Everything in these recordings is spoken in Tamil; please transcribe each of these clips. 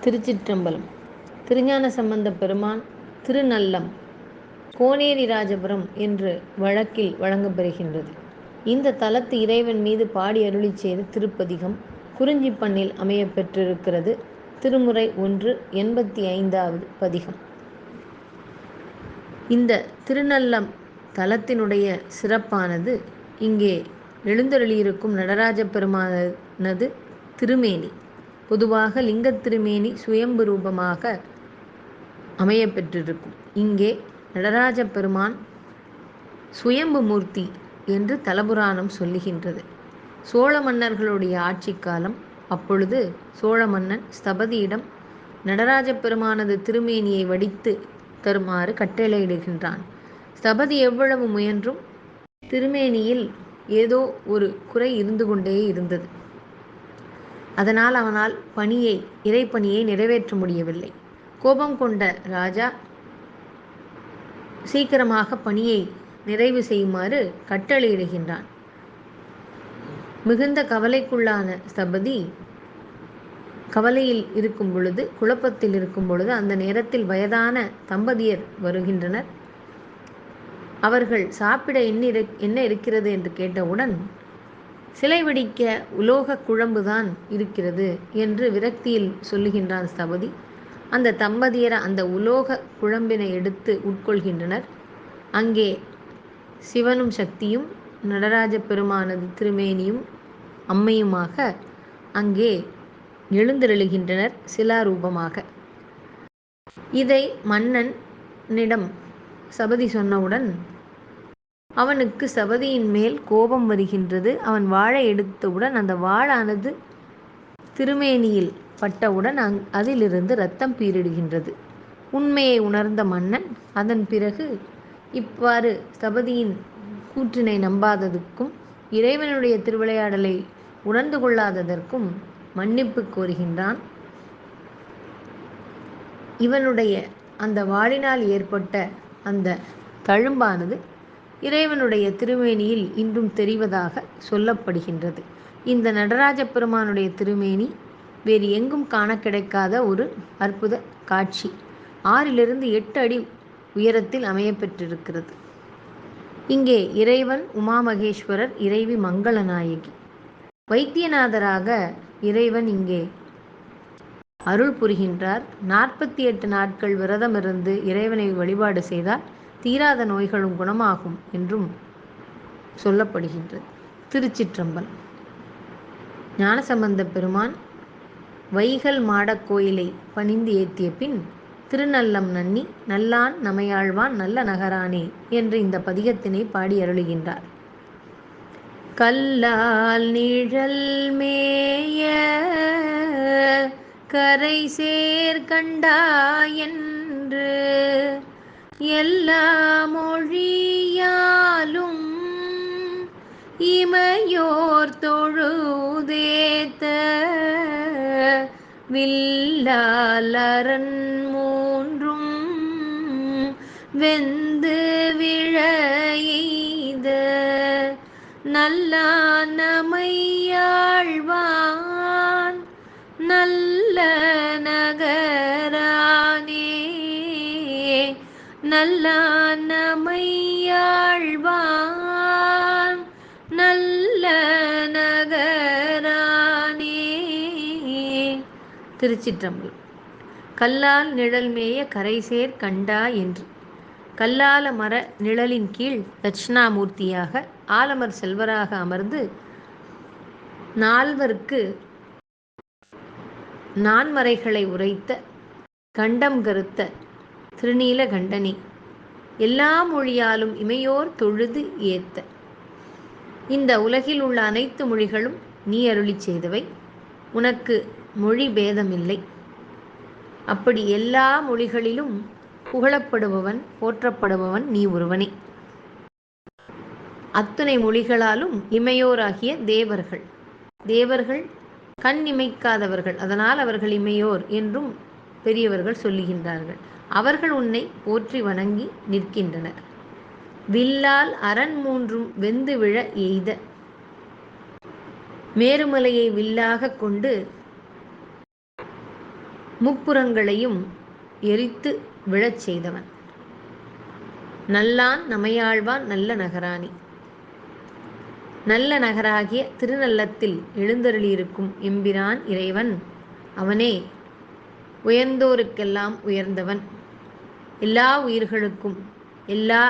திருச்சிற்றம்பலம். திருஞான சம்பந்தப் பெருமான் திருநல்லம் கோனேரி ராஜபுரம் என்று வழக்கில் வழங்கப்பெறுகின்றது. இந்த தலத்து இறைவன் மீது பாடி அருளிச் செய்த திருப்பதிகம் குறிஞ்சிப்பண்ணில் அமையப் பெற்றிருக்கிறது. திருமுறை 1 85வது பதிகம். இந்த திருநல்லம் தலத்தினுடைய சிறப்பானது இங்கே எழுந்தருளியிருக்கும் நடராஜ பெருமானது திருமேனி. பொதுவாக லிங்கத் திருமேனி சுயம்பு ரூபமாக அமையப்பெற்றிருக்கும். இங்கே நடராஜ பெருமான் சுயம்பு மூர்த்தி என்று தலபுராணம் சொல்லுகின்றது. சோழ மன்னர்களுடைய ஆட்சி காலம். அப்பொழுது சோழ மன்னன் ஸ்தபதியிடம் நடராஜ பெருமானது திருமேனியை வடித்து தருமாறு கட்டளையிடுகின்றான். ஸ்தபதி எவ்வளவு முயன்றும் திருமேனியில் ஏதோ ஒரு குறை இருந்து கொண்டே இருந்தது. அதனால் அவனால் இறைப்பணியை நிறைவேற்ற முடியவில்லை. கோபம் கொண்ட ராஜா சீக்கிரமாக பணியை நிறைவு செய்யுமாறு கட்டளையிடுகின்றான். மிகுந்த கவலைக்குள்ளான ஸ்தபதி கவலையில் இருக்கும் பொழுது, குழப்பத்தில் இருக்கும் பொழுது, அந்த நேரத்தில் வயதான தம்பதியர் வருகின்றனர். அவர்கள் சாப்பிட என்ன இருக்கிறது என்று கேட்டவுடன், சிலை வடிக்க உலோக குழம்புதான் இருக்கிறது என்று விரக்தியில் சொல்லுகின்றான் ஸ்தபதி. அந்த தம்பதியர் அந்த உலோக குழம்பினை எடுத்து உட்கொள்கின்றனர். அங்கே சிவனும் சக்தியும் நடராஜ பெருமானது திருமேனியும் அம்மையுமாக அங்கே எழுந்தருளுகின்றனர் சிலாரூபமாக. இதை மன்னனிடம் சபதி சொன்னவுடன் அவனுக்கு சபதியின் மேல் கோபம் வருகின்றது. அவன் வாளை எடுத்தவுடன் அந்த வாளானது திருமேனியில் பட்டவுடன் அதிலிருந்து இரத்தம் பீரிடுகின்றது. உண்மையை உணர்ந்த மன்னன் அதன் பிறகு இவ்வாறு ஸ்தபதியின் கூற்றினை நம்பாததற்கும் இறைவனுடைய திருவிளையாடலை உணர்ந்து கொள்ளாததற்கும் மன்னிப்பு கோருகின்றான். இவனுடைய அந்த வாளினால் ஏற்பட்ட அந்த தழும்பானது இறைவனுடைய திருமேனியில் இன்றும் தெரிவதாக சொல்லப்படுகின்றது. இந்த நடராஜ பெருமானுடைய திருமேனி வேறு எங்கும் காண கிடைக்காத ஒரு அற்புத காட்சி. 6 to 8 அடி உயரத்தில் அமையப்பெற்றிருக்கிறது. இங்கே இறைவன் உமாமகேஸ்வரர், இறைவி மங்களநாயகி. வைத்தியநாதராக இறைவன் இங்கே அருள் புரிகின்றார். 48 நாட்கள் விரதமிருந்து இறைவனை வழிபாடு செய்தால் தீராத நோய்களும் குணமாகும் என்றும் சொல்லப்படுகின்றது. திருச்சிற்றம்பலம். ஞானசம்பந்த பெருமான் வைகல் மாடக் கோயிலை பணிந்து ஏத்திய பின் திருநல்லம் நன்னி நல்லான் நமையாழ்வான் நல்ல நகரானே என்று இந்த பதிகத்தினை பாடி அருளுகின்றார். கல்லால் நிழல் மேய கரை சேர் கண்டாயென்று எல்லா மொழியாலும் இமையோர் தொழுதேத்த வில்லாலரன் மூன்றும் வெந்து விழையெய்த நல்லான் நமையாழ்வான் நல்ல நகரானே நல்லான் நமையாழ்வான் நல்ல நகரானே. திருச்சிற்றம்பலம். கல்லால் நிழல் மேய கரைசேர் கண்டா என்று கல்லால மர நிழலின் கீழ் தட்சிணாமூர்த்தியாக ஆலமர் செல்வராக அமர்ந்து நால்வர்க்கு நான்மறைகளை உரைத்த கண்டம் கருத்த திருநீல கண்டனே, எல்லா மொழியாலும் இமையோர் தொழுது ஏத்த. இந்த உலகில் உள்ள அனைத்து மொழிகளும் நீ அருளி செய்தவை. உனக்கு மொழி பேதமில்லை. அப்படி எல்லா மொழிகளிலும் புகழப்படுபவன், போற்றப்படுபவன் நீ ஒருவனே. அத்துணை மொழிகளாலும் இமையோராகிய தேவர்கள் கண் இமைக்காதவர்கள், அதனால் அவர்கள் இமையோர் என்றும் பெரியவர்கள் சொல்லுகின்றார்கள். அவர்கள் உன்னை போற்றி வணங்கி நிற்கின்றனர். வில்லால் அரண் மூன்றும் வெந்து விழ எய்த. மேருமலையை வில்லாக கொண்டு முப்புறங்களையும் எரித்து விழச் செய்தவன். நல்லான் நமையாழ்வான் நல்ல நகராணி. நல்ல நகராகிய திருநள்ளத்தில் எழுந்தருளியிருக்கும் எம்பிரான் இறைவன் அவனே உயர்ந்தோருக்கெல்லாம் உயர்ந்தவன், எல்லா உயிர்களுக்கும் எல்லா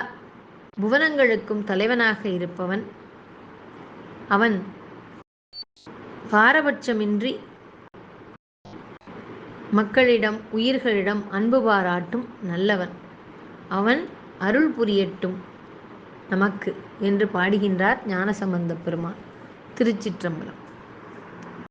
புவனங்களுக்கும் தலைவனாக இருப்பவன். அவன் பாரபட்சமின்றி மக்களிடம் உயிர்களிடம் அன்பு பாராட்டும் நல்லவன். அவன் அருள் புரியட்டும் நமக்கு என்று பாடுகின்றார் ஞானசம்பந்தப் பெருமான். திருச்சிற்றம்பலம்.